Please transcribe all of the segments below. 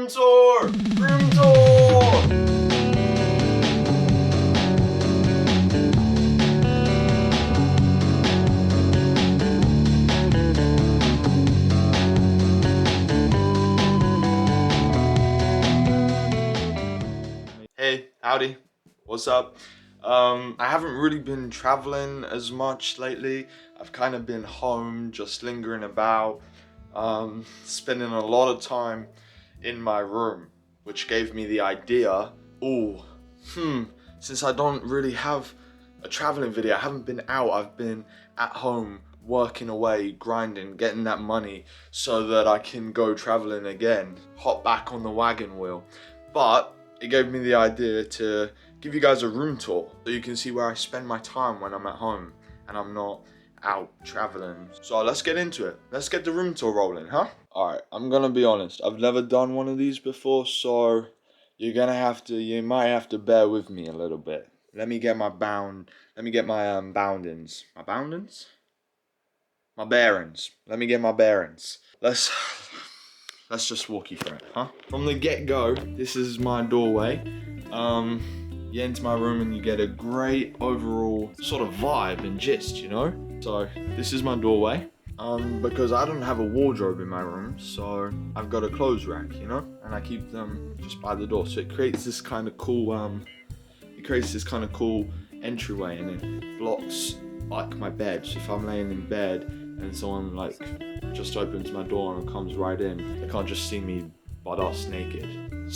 Room tour! Room tour! Hey, howdy, what's up? I haven't really been traveling as much lately. I've kind of been home, just lingering about, spending a lot of time in my room, which gave me the idea, since I don't really have a traveling video, I haven't been out, I've been at home working away, grinding, getting that money so that I can go traveling again, hop back on the wagon wheel. But it gave me the idea to give you guys a room tour so you can see where I spend my time when I'm at home and I'm not out traveling. So let's get into it. Let's get the room tour rolling, huh? Alright, I'm gonna be honest. I've never done one of these before, so you might have to bear with me a little bit. Let me get my boundings. My boundings? My bearings. Let me get my bearings. Let's just walk you through it, huh? From the get-go, this is my doorway. You enter my room and you get a great overall sort of vibe and gist, you know? So this is my doorway. Because I don't have a wardrobe in my room, so I've got a clothes rack, you know? And I keep them just by the door. So it creates this kind of cool, entryway, and it blocks like my bed. So if I'm laying in bed and someone like just opens my door and comes right in, they can't just see me butt-ass naked.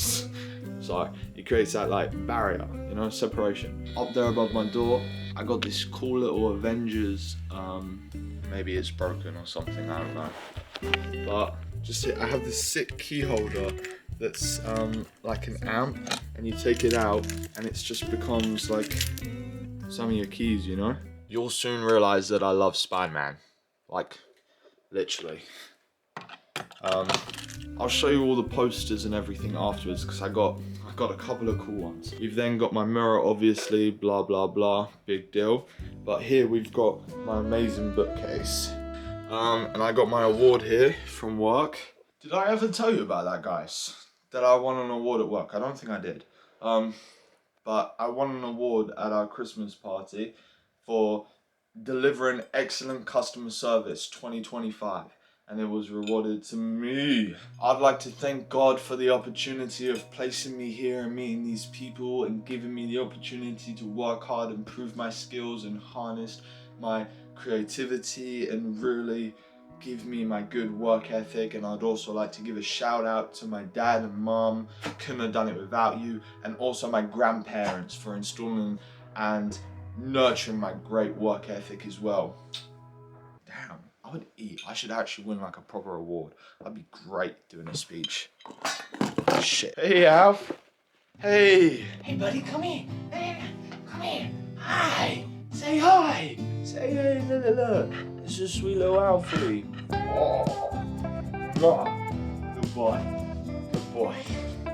So it creates that like barrier, you know, separation. Up there above my door, I got this cool little Avengers, maybe it's broken or something, I don't know. But I have this sick key holder that's like an amp, and you take it out and it just becomes like some of your keys, you know? You'll soon realize that I love Spider-Man, like literally. I'll show you all the posters and everything afterwards because I got a couple of cool ones. We've then got my mirror, obviously, blah blah blah, big deal. But here we've got my amazing bookcase, and I got my award here from work. Did I ever tell you about that, guys? That I won an award at work? I don't think I did. But I won an award at our Christmas party for delivering excellent customer service 2025. And it was rewarded to me. I'd like to thank God for the opportunity of placing me here and meeting these people and giving me the opportunity to work hard, improve my skills and harness my creativity and really give me my good work ethic. And I'd also like to give a shout out to my dad and mom, couldn't have done it without you, and also my grandparents for installing and nurturing my great work ethic as well. Damn. I would eat. I should actually win like a proper award. That'd be great doing a speech. Shit. Hey, Alf. Hey. Hey, buddy, come here. Hey, come here. Hi. Say hi. Say hey, look. This is sweet little Alfie. Oh. Good boy. Good boy.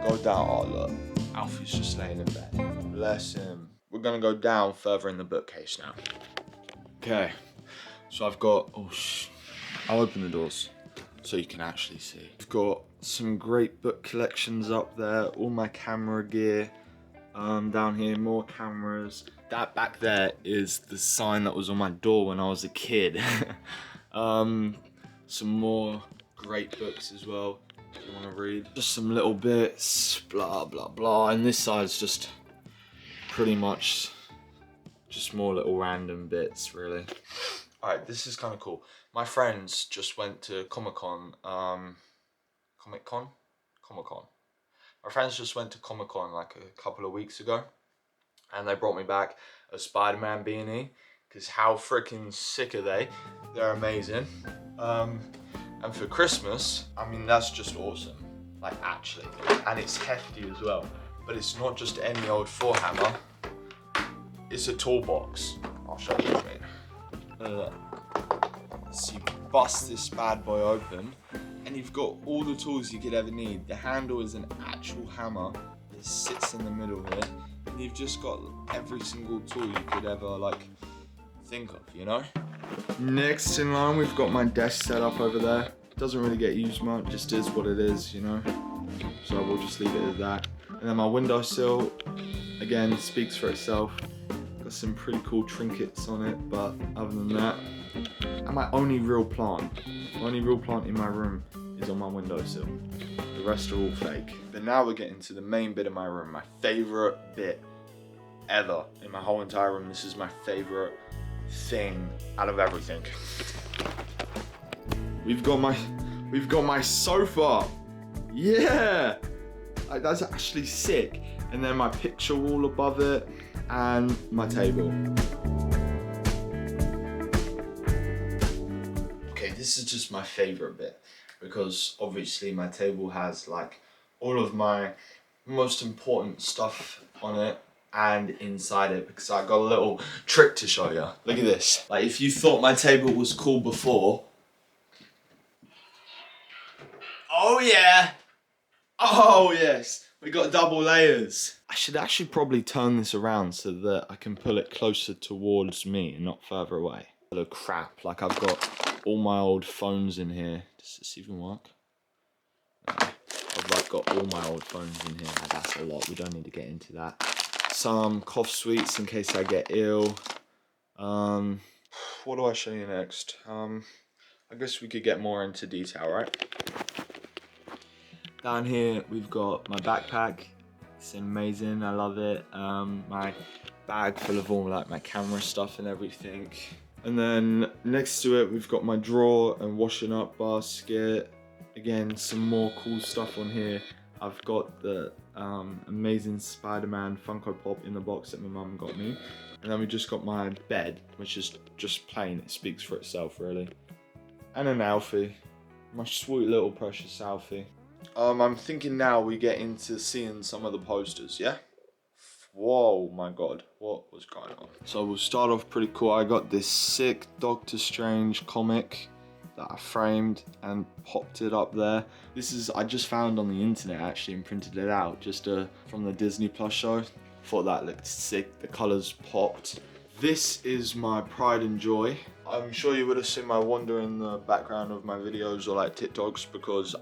Go down. Oh, look. Alfie's just laying in bed. Bless him. We're gonna go down further in the bookcase now. Okay. So I've got, I'll open the doors so you can actually see. I've got some great book collections up there, all my camera gear. Down here, more cameras. That back there is the sign that was on my door when I was a kid. Some more great books as well, if you want to read. Just some little bits, blah, blah, blah. And this side's just pretty much just more little random bits, really. Alright, this is kind of cool. My friends just went to Comic-Con. Comic-Con? Comic-Con. My friends just went to Comic-Con like a couple of weeks ago. And they brought me back a Spider-Man beanie. Because how freaking sick are they? They're amazing. And for Christmas, I mean, that's just awesome. Like, actually. And it's hefty as well. But it's not just any old Thor hammer. It's a toolbox. I'll show you in a minute. So you bust this bad boy open and you've got all the tools you could ever need. The handle is an actual hammer that sits in the middle here, and you've just got every single tool you could ever like think of, you know? Next in line, we've got my desk set up over there. Doesn't really get used much, just is what it is, you know? So we'll just leave it at that. And then my windowsill, again, speaks for itself. Got some pretty cool trinkets on it, but other than that, and my only real plant in my room is on my windowsill. The rest are all fake. But now we're getting to the main bit of my room, my favorite bit ever in my whole entire room. This is my favorite thing out of everything. We've got my sofa. Yeah, like, that's actually sick. And then my picture wall above it and my table. Okay, this is just my favorite bit because obviously my table has like all of my most important stuff on it and inside it, because I got a little trick to show you. Look at this. Like, if you thought my table was cool before, oh yeah, oh yes, we got double layers. I should actually probably turn this around so that I can pull it closer towards me and not further away. Hello crap, like I've got all my old phones in here. Does this even work? I've like got all my old phones in here. That's a lot, we don't need to get into that. Some cough sweets in case I get ill. What do I show you next? I guess we could get more into detail, right? Down here we've got my backpack. It's amazing, I love it. My bag full of all like my camera stuff and everything. And then next to it we've got my drawer and washing up basket. Again, some more cool stuff on here. I've got the amazing Spider-Man Funko Pop in the box that my mum got me. And then we just got my bed, which is just plain, it speaks for itself really. And an Alfie, my sweet little precious Alfie. I'm thinking now we get into seeing some of the posters, yeah? Whoa, my god, what was going on? So we'll start off pretty cool. I got this sick Doctor Strange comic that I framed and popped it up there. This is, I just found on the internet actually and printed it out just from the Disney Plus show. Thought that looked sick, the colours popped. This is my pride and joy. I'm sure you would have seen my wonder in the background of my videos or like TikToks because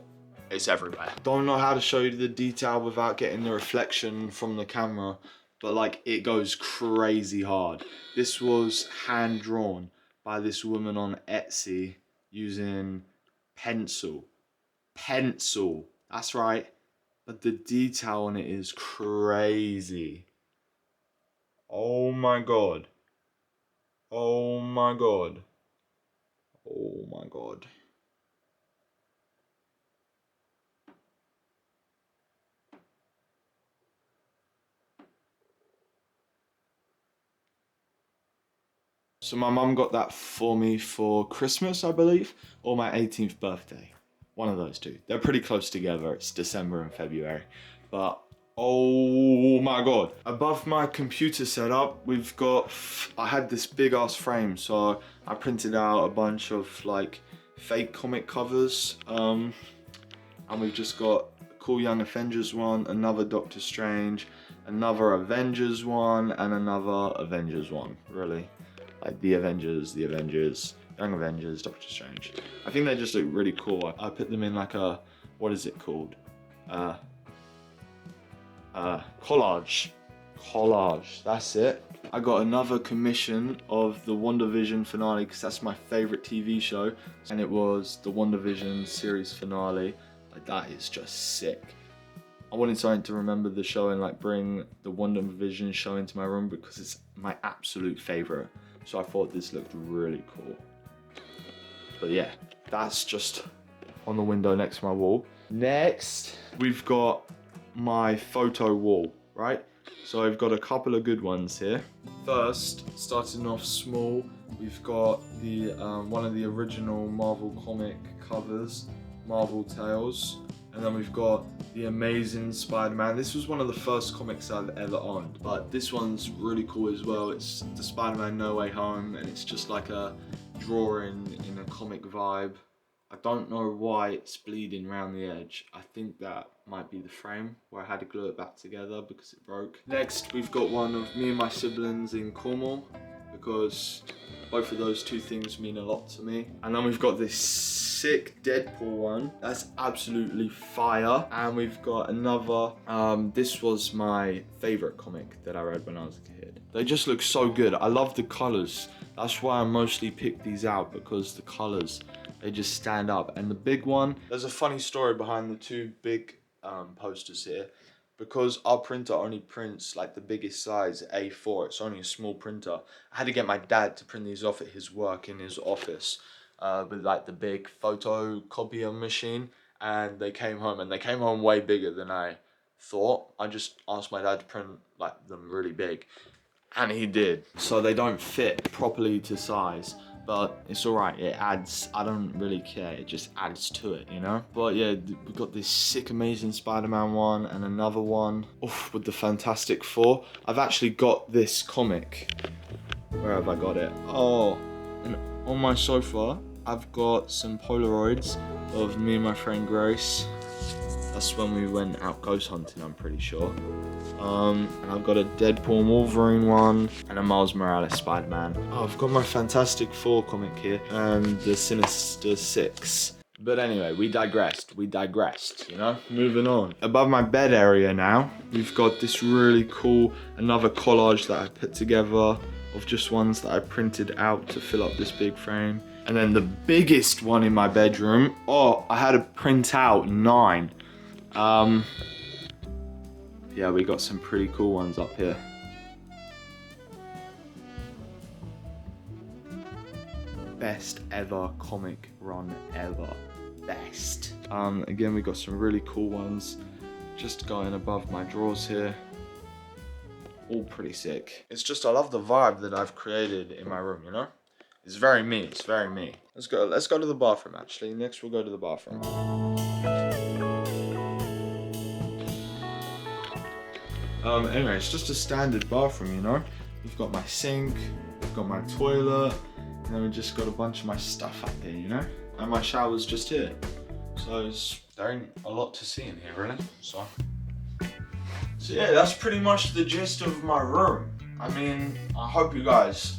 it's everywhere. Don't know how to show you the detail without getting the reflection from the camera, but like it goes crazy hard. This was hand drawn by this woman on Etsy using pencil, that's right, but the detail on it is crazy. Oh my god, oh my god, oh my god. So my mum got that for me for Christmas, I believe, or my 18th birthday. One of those two. They're pretty close together. It's December and February. But, oh my god. Above my computer setup, we've got, I had this big ass frame, so I printed out a bunch of like fake comic covers. And we've just got a cool Young Avengers one, another Doctor Strange, another Avengers one, and another Avengers one, really. Like the Avengers, Young Avengers, Doctor Strange. I think they just look really cool. I put them in like a, what is it called? Collage, that's it. I got another commission of the WandaVision finale because that's my favorite TV show. And it was the WandaVision series finale. Like that is just sick. I wanted something to remember the show and like bring the WandaVision show into my room because it's my absolute favorite. So I thought this looked really cool. But yeah, that's just on the window next to my wall. Next, we've got my photo wall, right? So I've got a couple of good ones here. First, starting off small, we've got the one of the original Marvel comic covers, Marvel Tales. And then we've got the Amazing Spider-Man. This was one of the first comics I've ever owned, but this one's really cool as well. It's the Spider-Man No Way Home, and it's just like a drawing in a comic vibe. I don't know why it's bleeding around the edge. I think that might be the frame where I had to glue it back together because it broke. Next, we've got one of me and my siblings in Cornwall. because both of those two things mean a lot to me. And then we've got this sick Deadpool one. That's absolutely fire. And we've got another, this was my favorite comic that I read when I was a kid. They just look so good. I love the colors. That's why I mostly pick these out, because the colors, they just stand up. And the big one, there's a funny story behind the two big posters here. Because our printer only prints like the biggest size, A4, it's only a small printer. I had to get my dad to print these off at his work in his office with like the big photocopier machine. And they came home way bigger than I thought. I just asked my dad to print like them really big. And he did. So they don't fit properly to size. But it's alright, it adds, I don't really care, it just adds to it, you know? But yeah, we've got this sick Amazing Spider-Man one and another one with the Fantastic Four. I've actually got this comic. Where have I got it? Oh, and on my sofa, I've got some Polaroids of me and my friend Grace. That's when we went out ghost hunting, I'm pretty sure. And I've got a Deadpool and Wolverine one and a Miles Morales Spider-Man. Oh, I've got my Fantastic Four comic here and the Sinister Six. But anyway, we digressed, you know? Moving on. Above my bed area now, we've got this really cool, another collage that I put together of just ones that I printed out to fill up this big frame. And then the biggest one in my bedroom, oh, I had to print out 9. Yeah, we got some pretty cool ones up here. Best ever comic run ever. Best. Again, we got some really cool ones just going above my drawers here. All pretty sick. It's just, I love the vibe that I've created in my room, you know? It's very me, it's very me. Let's go to the bathroom actually. Next we'll go to the bathroom. Anyway, it's just a standard bathroom, you know? We've got my sink, we've got my toilet, and then we just got a bunch of my stuff up here, you know? And my shower's just here. So there ain't a lot to see in here, really. So yeah, that's pretty much the gist of my room. I mean, I hope you guys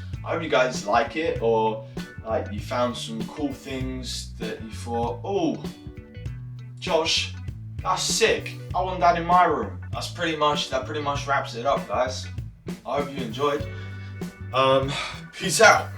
like it, or like you found some cool things that you thought, oh, Josh, that's sick. I want that in my room. That pretty much wraps it up, guys. I hope you enjoyed. Peace out.